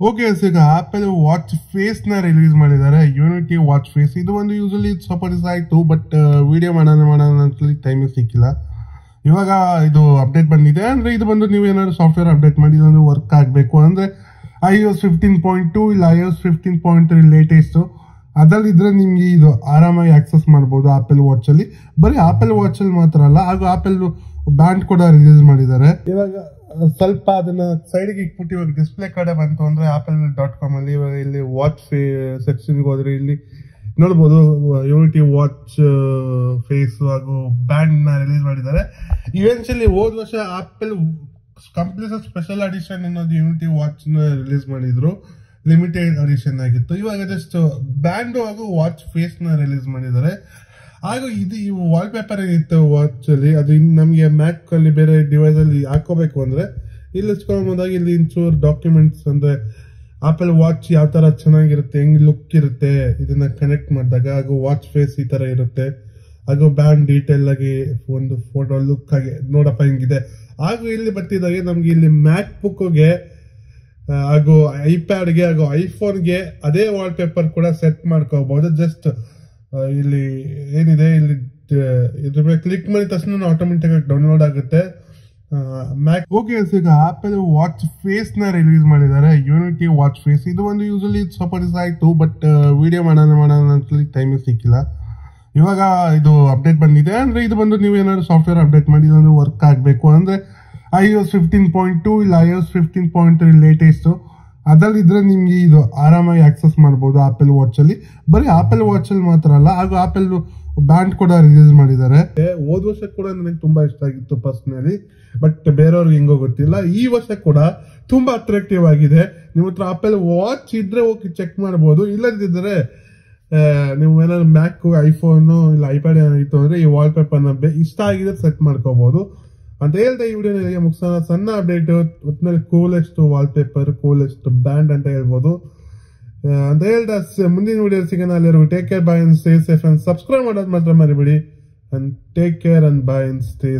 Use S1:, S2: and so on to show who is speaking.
S1: Okay ಈಗ apple watch face ನ release ಮಾಡಿದ್ದಾರೆ. ಯೂನಿಟಿ ವಾಚ್ ಫೇಸ್ ಇದು ಒಂದು ಯೂಸಲಿ ಸ್ವಲ್ಪ ದಿವಸ ಆಯ್ತು, ಬಟ್ ವಿಡಿಯೋ ಮಾಡೋಣ ಅಂತ ಟೈಮ್ ಸಿಕ್ಕಿಲ್ಲ. ಇವಾಗ ಇದು ಅಪ್ಡೇಟ್ ಬಂದಿದೆ. ಅಂದ್ರೆ ಇದು ಬಂದು ನೀವು ಏನಾದ್ರು ಸಾಫ್ಟ್ವೇರ್ ಅಪ್ಡೇಟ್ ಮಾಡಿ ಇಲ್ಲಂದ್ರೆ ವರ್ಕ್ ಆಗಬೇಕು ಅಂದ್ರೆ iOS 15.2 ಇಲ್ಲ iOS 15.3 ಲೇಟೆಸ್ಟ್ ಅದ್ರಲ್ಲಿ ಇದ್ರೆ ನಿಮ್ಗೆ ಇದು ಆರಾಮಾಗಿ ಆಕ್ಸೆಸ್ ಮಾಡಬಹುದು ಆಪಲ್ ವಾಚ್ ಅಲ್ಲಿ. ಬರೀ ಆಪಲ್ ವಾಚ್ ಅಲ್ಲಿ ಮಾತ್ರ ಅಲ್ಲ, ಹಾಗೂ ಆಪಲ್ ಬ್ಯಾಂಡ್ ಕೂಡ ರಿಲೀಸ್ ಮಾಡಿದ್ದಾರೆ. ಇವಾಗ ಸ್ವಲ್ಪ ಅದನ್ನ ಸೈಡ್ಗೆ ಇಟ್ಬಿಟ್ಟು ಇವಾಗ ಡಿಸ್ಪ್ಲೇ ಕಡೆ ಬಂತು ಅಂದ್ರೆ apple.com ಅಲ್ಲಿ ಇವಾಗ ಇಲ್ಲಿ ವಾಚ್ ಸೆಕ್ಷನ್ಗೆ ಹೋದ್ರೆ ಇಲ್ಲಿ ನೋಡ್ಬೋದು ಯೂನಿಟಿ ವಾಚ್ ಫೇಸ್ ಹಾಗೂ ಬ್ಯಾಂಡ್ ನ ರಿಲೀಸ್ ಮಾಡಿದ್ದಾರೆ. ಇವೆನ್ಚುಲಿ ಹೋದ ವರ್ಷ ಆಪಲ್ ಕಂಪ್ಲೀಟ್ ಸ್ಪೆಷಲ್ ಅಡಿಷನ್ ಅನ್ನೋದು ಯೂನಿಟಿ ವಾಚ್ ನ ರಿಲೀಸ್ ಮಾಡಿದ್ರು, ಲಿಮಿಟೆಡ್ ಅಡಿಷನ್ ಆಗಿತ್ತು. ಇವಾಗ ಜಸ್ಟ್ ಬ್ಯಾಂಡ್ ಹಾಗೂ ವಾಚ್ ಫೇಸ್ ನ ರಿಲೀಸ್ ಮಾಡಿದ್ದಾರೆ. ಹಾಗೂ ಇದು ಈ ವಾಲ್ ಪೇಪರ್ ಏನಿತ್ತು ವಾಚ್ ಅಲ್ಲಿ, ಅದು ನಮಗೆ ಮ್ಯಾಕ್ ಅಲ್ಲಿ ಬೇರೆ ಡಿವೈಸ್ ಅಲ್ಲಿ ಹಾಕೋಬೇಕು ಅಂದ್ರೆ ಇಲ್ಲಿ ಹೋದಾಗ ಇಲ್ಲಿ ಇಂಚೂರು ಡಾಕ್ಯುಮೆಂಟ್ಸ್ ಅಂದ್ರೆ ಆಪಲ್ ವಾಚ್ ಯಾವ ತರ ಚೆನ್ನಾಗಿರುತ್ತೆ, ಹೆಂಗ್ ಲುಕ್ ಇರುತ್ತೆ ಇದನ್ನ ಕನೆಕ್ಟ್ ಮಾಡಿದಾಗ, ಹಾಗೂ ವಾಚ್ ಫೇಸ್ ಈ ತರ ಇರುತ್ತೆ, ಹಾಗೂ ಬ್ಯಾಂಡ್ ಡೀಟೇಲ್ ಆಗಿ ಒಂದು ಫೋಟೋ ಲುಕ್ ಆಗಿ ನೋಡಪ್ಪ ಹಿಂಗಿದೆ. ಹಾಗೂ ಇಲ್ಲಿ ಬರ್ತಿದ್ದಾಗೆ ನಮ್ಗೆ ಇಲ್ಲಿ ಮ್ಯಾಕ್ ಬುಕ್ಗೆ ಹಾಗೂ ಐಪ್ಯಾಡ್ಗೆ ಹಾಗೂ ಐಫೋನ್ಗೆ ಅದೇ ವಾಲ್ ಪೇಪರ್ ಕೂಡ ಸೆಟ್ ಮಾಡ್ಕೋಬಹುದು. ಜಸ್ಟ್ ಇಲ್ಲಿ ಏನಿದೆ ಇಲ್ಲಿ ಇದ್ರ ಮೇಲೆ ಕ್ಲಿಕ್ ಮಾಡಿದ ತಕ್ಷಣ ಆಟೋಮೆಟಿಕ್ ಆಗಿ ಡೌನ್ಲೋಡ್ ಆಗುತ್ತೆ ಮ್ಯಾಕ್. ಓಕೆ ಈಗ ಆಪಲ್ ವಾಚ್ ಫೇಸ್ ನ ರಿಲೀಸ್ ಮಾಡಿದ್ದಾರೆ. ಯೂನಿಟಿ ವಾಚ್ ಫೇಸ್ ಇದು ಒಂದು ಯೂಸಲಿ ಸ್ವಲ್ಪ ದಿವಸ ಆಯ್ತು, ಬಟ್ ವಿಡಿಯೋ ಮಾಡೋಣ ಅಂತ ಟೈಮ್ ಸಿಕ್ಕಿಲ್ಲ. ಇವಾಗ ಇದು ಅಪ್ಡೇಟ್ ಬಂದಿದೆ. ಅಂದ್ರೆ ಇದು ಬಂದು ನೀವು ಏನಾದ್ರು ಸಾಫ್ಟ್ವೇರ್ ಅಪ್ಡೇಟ್ ಮಾಡಿ ಇಲ್ಲಂದ್ರೆ ವರ್ಕ್ ಆಗಬೇಕು ಅಂದ್ರೆ iOS 15.2 ಇಲ್ಲ iOS 15.3 ಲೇಟೆಸ್ಟ್ ಅದ್ರಲ್ಲಿ ಇದ್ರೆ ನಿಮ್ಗೆ ಇದು ಆರಾಮಾಗಿ ಆಕ್ಸೆಸ್ ಮಾಡಬಹುದು ಆಪಲ್ ವಾಚ್ ಅಲ್ಲಿ. ಬರೀ ಆಪಲ್ ವಾಚ್ ಅಲ್ಲಿ ಮಾತ್ರ ಅಲ್ಲ, ಹಾಗೂ ಆಪಲ್ ಬ್ಯಾಂಡ್ ಕೂಡ ರಿಲೀಸ್ ಮಾಡಿದ್ದಾರೆ. ಹೋದ ವರ್ಷ ಕೂಡ ನನಗೆ ತುಂಬಾ ಇಷ್ಟ ಆಗಿತ್ತು ಪರ್ಸನಲಿ, ಬಟ್ ಬೇರೆಯವ್ರಿಗೆ ಹೆಂಗೋ ಗೊತ್ತಿಲ್ಲ. ಈ ವರ್ಷ ಕೂಡ ತುಂಬಾ ಅಟ್ರಾಕ್ಟಿವ್ ಆಗಿದೆ. ನಿಮ್ಮ ಹತ್ರ ಆಪಲ್ ವಾಚ್ ಇದ್ರೆ ಹೋಗಿ ಚೆಕ್ ಮಾಡಬಹುದು. ಇಲ್ಲದಿದ್ರೆ ನೀವು ಏನಾದ್ರು ಮ್ಯಾಕ್ ಐಫೋನ್ ಇಲ್ಲ ಐಪ್ಯಾಡ್ ಏನಾಗಿತ್ತು ಅಂದ್ರೆ ಈ ವಾಲ್ ಪೇಪರ್ ನ ಇಷ್ಟ ಆಗಿದೆ ಸೆಟ್ ಮಾಡ್ಕೋಬಹುದು ಅಂತ ಹೇಳ್ತಾ ಈ ವಿಡಿಯೋ ಮುಗಿಸೋಣ. ಸಣ್ಣ ಅಪ್ಡೇಟ್, ಒಟ್ಟಿನಲ್ಲಿ coolest wall paper, coolest band ಅಂತ ಹೇಳ್ಬೋದು ಅಂತ ಹೇಳ್ತಾ ಮುಂದಿನ ವಿಡಿಯೋ ಸಿಗೋಣ. ಅಲ್ಲಿವರೆಗೂ take care, by and stay safe and subscribe ಮಾಡೋದು ಮಾತ್ರ ಮರಿಬೇಡಿ. And take care and by and stay